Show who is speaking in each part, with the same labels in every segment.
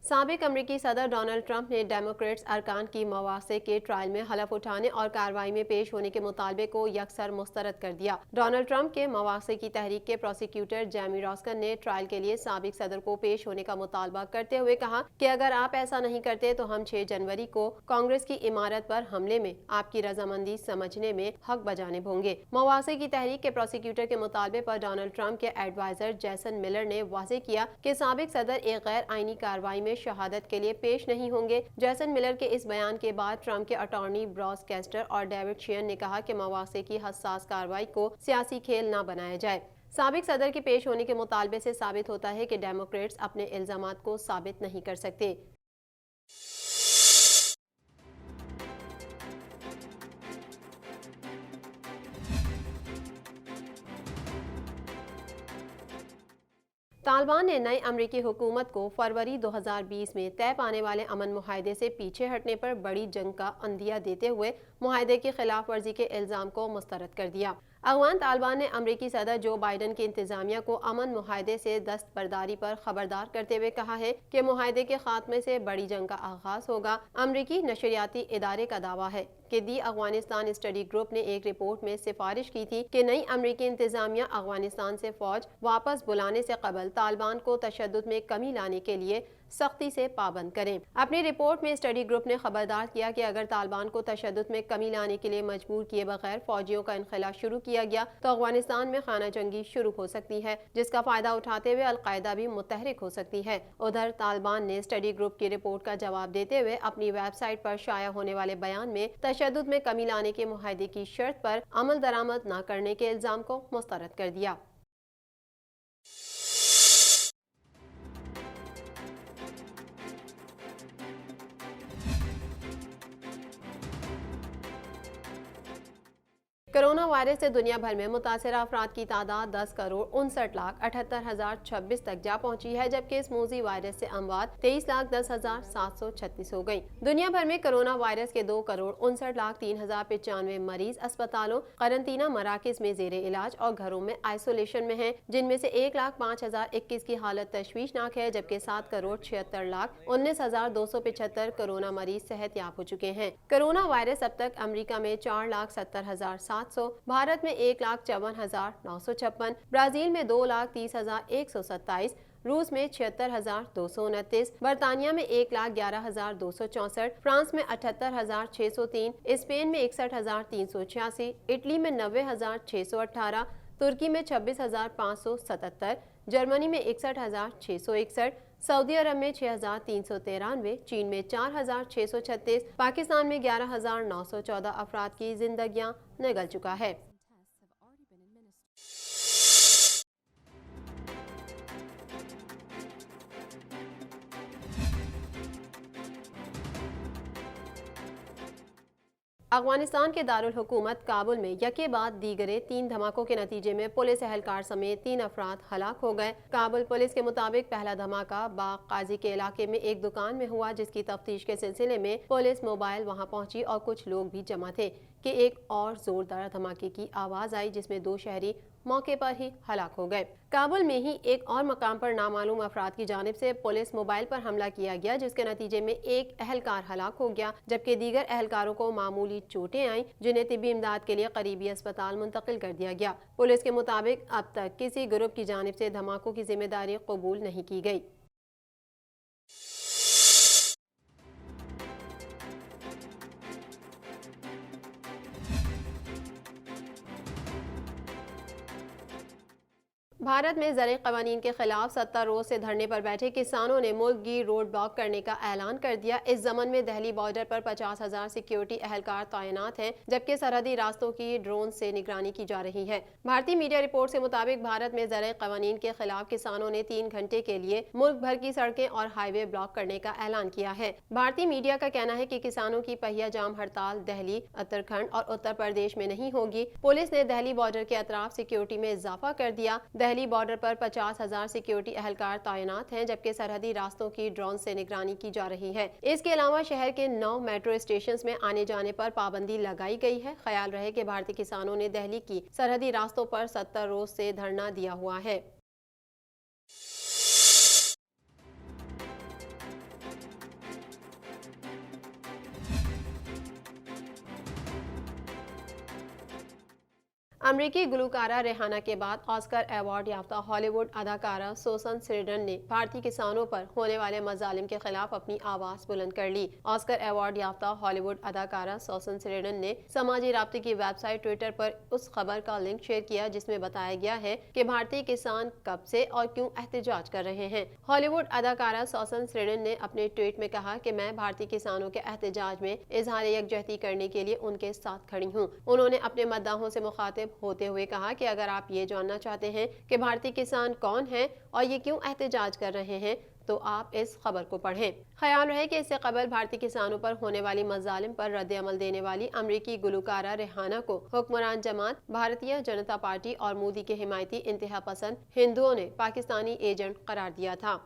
Speaker 1: साबिक अमरीकी सदर डोनाल्ड ट्रंप ने डेमोक्रेट्स अरकान की मवासे के ट्रायल में हलफ उठाने और कार्रवाई में पेश होने के मुतालबे को यकसर मुस्तरद कर दिया। डोनाल्ड ट्रंप के मवासे की तहरीक के प्रोसिक्यूटर जेमी रॉस्कन ने ट्रायल के लिए साबिक सदर को पेश होने का मुतालबा करते हुए कहा कि अगर आप ऐसा नहीं करते तो हम 6 जनवरी को कांग्रेस की इमारत पर हमले में आपकी रजामंदी समझने में हक बजानिब होंगे। मवासे की तहरीक के प्रोसिक्यूटर के मुतालबे पर डोनाल्ड ट्रंप के एडवाइजर जैसन मिलर ने वाजे किया कि साबिक सदर एक गैर आईनी कार्रवाई में शहादत के लिए पेश नहीं होंगे। जैसन मिलर के इस बयान के बाद ट्रंप के अटॉर्नी ब्रॉस कैस्टर और डेविड शियन ने कहा कि मवासे की हसास कार्रवाई को सियासी खेल न बनाया जाए। साबिक सदर के पेश होने के मुतालबे से साबित होता है कि डेमोक्रेट्स अपने इल्जामात को साबित नहीं कर सकते। तालिबान ने नई अमरीकी हुकूमत को फरवरी 2020 में तय पाने वाले अमन मुआहदे से पीछे हटने पर बड़ी जंग का अंदिया देते हुए मुआहदे की खिलाफ वर्जी के इल्ज़ाम को मुस्तरद कर दिया। अफगान तालिबान ने अमरीकी सदर जो बाइडन की इंतजामिया को अमन मुआहदे से दस्तबरदारी पर खबरदार करते हुए कहा है कि मुआहदे के खात्मे से बड़ी जंग का आगाज होगा। अमरीकी नशरियाती इदारे का दावा है कि दी अफगानिस्तान स्टडी ग्रुप ने एक रिपोर्ट में सिफारिश की थी कि नई अमरीकी इंतजामिया अफगानिस्तान से फौज वापस बुलाने से कबल तालिबान को तशद्दुद में कमी लाने के लिए सख्ती से पाबंद करें। अपनी रिपोर्ट में स्टडी ग्रुप ने खबरदार किया कि अगर तालिबान को तशद्दुद में कमी लाने के लिए मजबूर किए बगैर फौजियों का इनखला शुरू किया गया तो अफगानिस्तान में खाना जंगी शुरू हो सकती है, जिसका फायदा उठाते हुए अलकायदा भी मुतहरिक हो सकती है। उधर तालिबान ने स्टडी ग्रुप की रिपोर्ट का जवाब देते हुए अपनी वेबसाइट पर शाया होने वाले बयान में तशद्दुद में कमी लाने के मुआहदे की शर्त पर अमल दरामद न करने के इल्जाम को मुस्तरद कर दिया। कोरोना वायरस से दुनिया भर में मुतासरा अफराद की तादाद 10,69,78,026 तक जा पहुंची है, जबकि इस मौजी वायरस से अमवात 23,10,736 हो गई। दुनिया भर में कोरोना वायरस के 2,59,03,095 मरीज अस्पतालों, करंतना मराकज में जेर इलाज और घरों में आइसोलेशन में हैं, जिनमें से 1,05,021 की हालत तशवीशनाक है, जबकि 7,76,19,275 कोरोना मरीज सेहत याब हो चुके हैं। कोरोना वायरस अब तक अमरीका में 4,70,700, भारत में 1,54,956, ब्राजील में 2,30,127, रूस में 76,229, बरतानिया में 1,11,264, फ्रांस में 78,603, स्पेन में 61,386, इटली में 90,618, तुर्की में 26,577, जर्मनी में 61,661, सऊदी अरब में 6,393, चीन में 4,636, पाकिस्तान में 11,914 अफराद की जिंदगियां निगल चुका है। अफगानिस्तान के दारुल हुकूमत काबुल में यके बाद दीगरे 3 धमाकों के नतीजे में पुलिस एहलकार समेत 3 अफराद हलाक हो गए। काबुल पुलिस के मुताबिक पहला धमाका बाग काजी के इलाके में एक दुकान में हुआ, जिसकी तफ्तीश के सिलसिले में पुलिस मोबाइल वहां पहुंची और कुछ लोग भी जमा थे कि एक और जोरदार धमाके की आवाज आई, जिसमें 2 शहरी मौके पर ही हलाक हो गए। काबुल में ही एक और मकाम पर नामालूम अफराद की जानिब से पुलिस मोबाइल पर हमला किया गया, जिसके नतीजे में एक अहलकार हलाक हो गया, जबकि दीगर अहलकारों को मामूली चोटें आईं, जिन्हें तिब्बी इमदाद के लिए करीबी अस्पताल मुंतकिल कर दिया गया। पुलिस के मुताबिक अब तक किसी ग्रुप की जानिब से धमाकों की जिम्मेदारी कबूल नहीं की गई। भारत में ज़राई क़वानीन के खिलाफ 70 रोज से धरने पर बैठे किसानों ने मुल्क की रोड ब्लॉक करने का ऐलान कर दिया। इस ज़मन में दिल्ली बॉर्डर पर 50,000 सिक्योरिटी एहलकार तैनात हैं, जबकि सरहदी रास्तों की ड्रोन से निगरानी की जा रही है। भारतीय मीडिया रिपोर्ट के मुताबिक भारत में ज़राई क़वानीन के खिलाफ किसानों ने 3 घंटे के लिए मुल्क भर की सड़कें और हाईवे ब्लॉक करने का ऐलान किया है। भारतीय मीडिया का कहना है कि किसानों की पहिया जाम हड़ताल दिल्ली, उत्तराखंड और उत्तर प्रदेश में नहीं होगी। पुलिस ने दिल्ली बॉर्डर के अतराफ सिक्योरिटी में इजाफा कर दिया। दिल्ली बॉर्डर पर 50,000 सिक्योरिटी एहलकार तैनात हैं, जबकि सरहदी रास्तों की ड्रोन से निगरानी की जा रही है। इसके अलावा शहर के 9 मेट्रो स्टेशन में आने जाने पर पाबंदी लगाई गई है। ख्याल रहे कि भारतीय किसानों ने दिल्ली की सरहदी रास्तों पर 70 रोज से धरना दिया हुआ है। अमरीकी गुलकारा रेहाना के बाद ऑस्कर अवार्ड याफ्ता हॉलीवुड अदाकारा सूसन सरैंडन ने भारतीय किसानों पर होने वाले मजालिम के खिलाफ अपनी आवाज बुलंद कर ली। ऑस्कर अवार्ड याफ्ता हॉलीवुड अदाकारा सूसन सरैंडन ने समाजी राब्ते की वेबसाइट ट्विटर पर उस खबर का लिंक शेयर किया जिसमें बताया गया है कि भारतीय किसान कब से और क्यों एहतजाज कर रहे हैं। हॉलीवुड अदाकारा सूसन सरैंडन ने अपने ट्वीट में कहा कि मैं भारतीय किसानों के एहतजाज में इजहार यकजहती करने के लिए उनके साथ खड़ी हूँ। उन्होंने अपने मद्दाहों से मुखातिब होते हुए कहा कि अगर आप ये जानना चाहते हैं कि भारतीय किसान कौन हैं और ये क्यों एहतजाज कर रहे हैं तो आप इस खबर को पढ़ें। ख्याल रहे कि इससे कबल भारतीय किसानों पर होने वाली मजालिम पर रद्द अमल देने वाली अमरीकी गुलकारा रेहाना को हुक्मरान जमात, भारतीय जनता पार्टी और मोदी के हिमायती इंतहा पसंद हिंदुओं ने पाकिस्तानी एजेंट करार दिया था।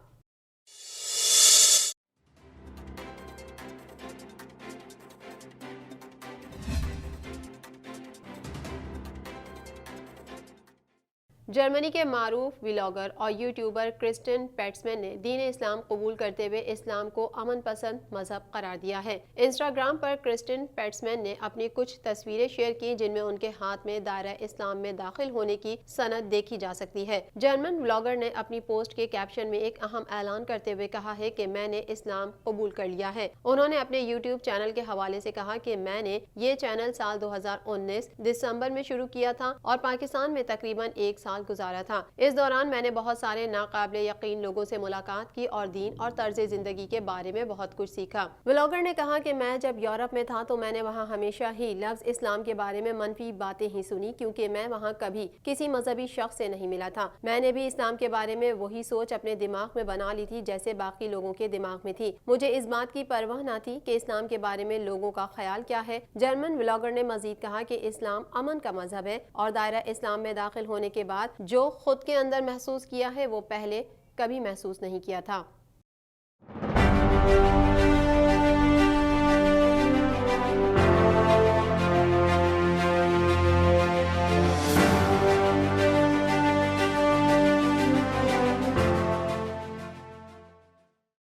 Speaker 1: जर्मनी के मारूफ व्लॉगर और यूट्यूबर क्रिस्टिन पेट्समैन ने दीन इस्लाम कबूल करते हुए इस्लाम को अमन पसंद मजहब करार दिया है। इंस्टाग्राम पर क्रिस्टिन पेट्समैन ने अपनी कुछ तस्वीरें शेयर की जिनमें उनके हाथ में दायरा इस्लाम में दाखिल होने की सनद देखी जा सकती है। जर्मन व्लॉगर ने अपनी पोस्ट के कैप्शन में एक अहम ऐलान करते हुए कहा है कि मैंने इस्लाम कबूल कर लिया है। उन्होंने अपने यूट्यूब चैनल के हवाले से कहा कि मैंने ये चैनल साल 2019 दिसंबर में शुरू किया था और पाकिस्तान में तकरीबन एक साल गुजारा था। इस दौरान मैंने बहुत सारे नाकाबिले यकीन लोगों से मुलाकात की और दीन और तर्ज जिंदगी के बारे में बहुत कुछ सीखा। व्लॉगर ने कहा कि मैं जब यूरोप में था तो मैंने वहाँ हमेशा ही लफ्ज इस्लाम के बारे में मनफी बातें ही सुनी क्योंकि मैं वहाँ कभी किसी मजहबी शख्स से नहीं मिला था। मैंने भी इस्लाम के बारे में वही सोच अपने दिमाग में बना ली थी जैसे बाकी लोगों के दिमाग में थी। मुझे इस बात की परवाह न थी कि इस्लाम के बारे में लोगों का ख्याल क्या है। जर्मन व्लॉगर ने मजीद कहा कि इस्लाम अमन का मजहब है और दायरा इस्लाम में दाखिल होने के बाद जो खुद के अंदर महसूस किया है वो पहले कभी महसूस नहीं किया था।